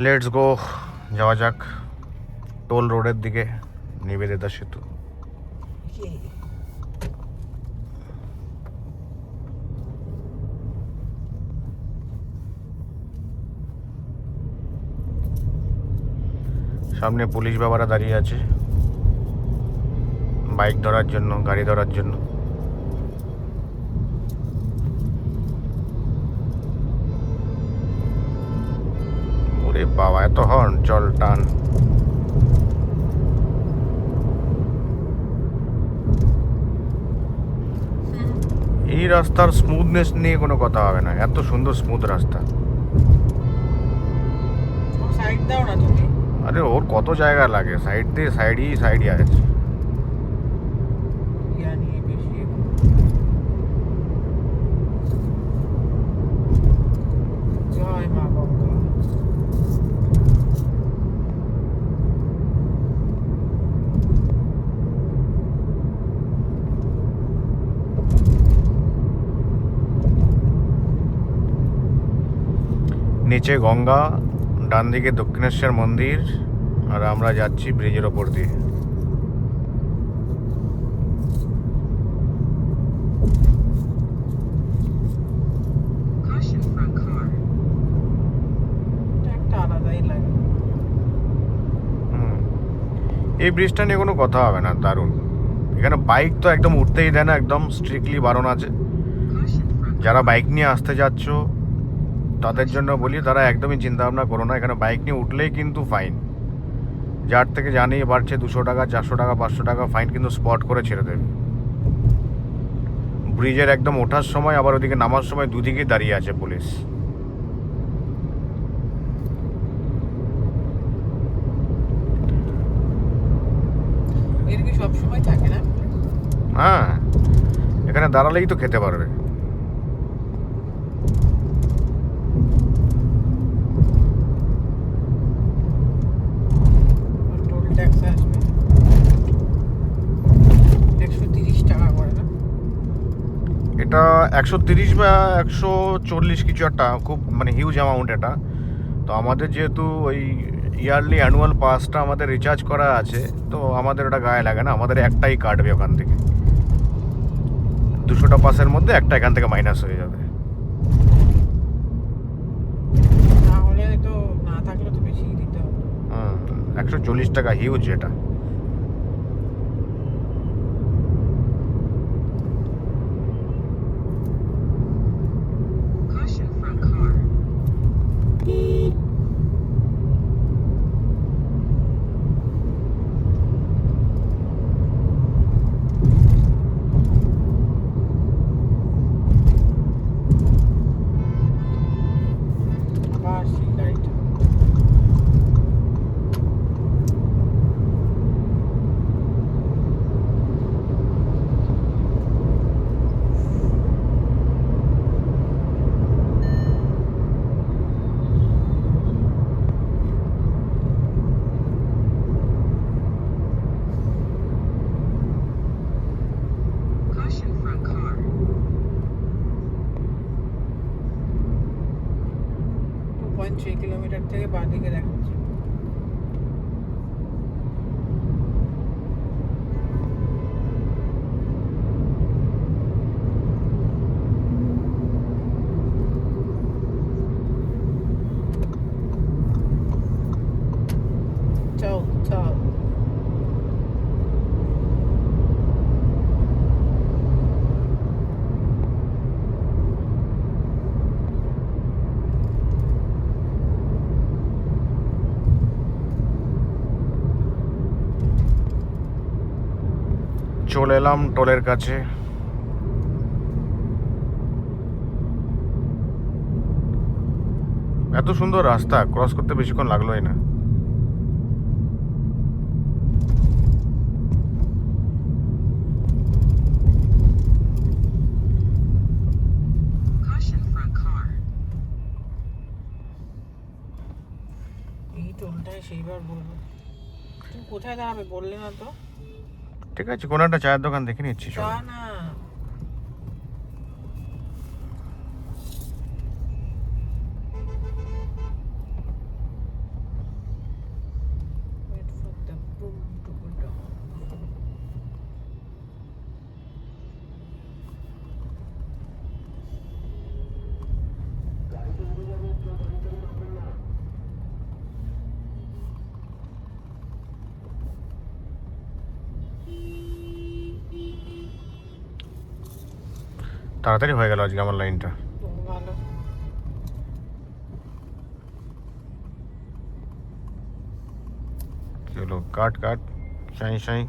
Let's go, যাওয়া যাক toll রোডের দিকে, নিবেদিতা সেতু। সামনে পুলিশ বাবারা দাঁড়িয়ে আছে বাইক ধরার জন্য, গাড়ি ধরার জন্য। ওরে বাবা, এত হর্ন, চল টান। এই রাস্তার স্মুথনেস নিয়ে কোনো কথা হবে না, এত সুন্দর স্মুথ রাস্তা। সাইড দাও না তুমি। আরে ওর কত জায়গা লাগে, সাইড দিয়ে সাইডই আছে। জয় মা গঙ্গা। নিচে গঙ্গা, ডান দিকে দক্ষিণেশ্বর মন্দির, আর আমরা যাচ্ছি ব্রিজের ওপর দিয়ে। একটা আলাদাই লাগে। এই ব্রিজটা নিয়ে কোনো কথা হবে না, দারুণ। এখানে বাইক তো একদম উঠতেই দেয় না, একদম স্ট্রিক্টলি বারণ আছে। যারা বাইক নিয়ে আসতে যাচ্ছ তাদের জন্য বলি, তারা একদমই চিন্তা ভাবনা করো না, এখানে বাইক নিয়ে উঠলেই কিন্তু ফাইন। যার থেকে জানিয়ে বাড়ছে 200 টাকা, 400 টাকা, 500 টাকা ফাইন, কিন্তু স্পট করে ছেড়ে দেবে। ব্রিজের একদম ওঠার সময় আবার ওদিকে নামার সময় দুদিকেই দাঁড়িয়ে আছে পুলিশ। এর কি সব সময় থাকে না? হ্যাঁ, এখানে দাঁড়ালেই তো খেতে পারবে। টোল ট্যাক্স আসবে 130 টাকা করে না? এটা 130 বা 140 কিছু একটা, খুব মানে হিউজ অ্যামাউন্ট এটা। তো আমাদের যেহেতু ওই ইয়ারলি অ্যানুয়াল পাসটা আমাদের রিচার্জ করা আছে, তো আমাদের ওটা গায়ে লাগে না, আমাদের একটাই কাটবে ওখান থেকে। 200টা পাসের মধ্যে একটা এখান থেকে মাইনাস হয়ে যাবে। তাহলে তো না থাকলে তো বেশি দিতে হবে। 140 টাকা, হিউজ এটা। আবার সেই গাড়িটা। থ্রি কিলোমিটার থেকে বাঁদিকে দেখাচ্ছে। চল চল। চলে এলাম টোলের কাছে। এত সুন্দর রাস্তা, ক্রস করতে বেশিক্ষণ লাগলোই না। এই টোলটাই সেইবার বলবো। তুমি কোথায় দাঁড়াবে বললে না তো? ঠিক আছে, কোনো একটা চায়ের দোকান দেখে নিচ্ছি, চল। চা না, তাড়াতাড়ি হয়ে গেল আজকে আমার লাইনটা। ভালো। চলো কাট কাট, সাই সাই।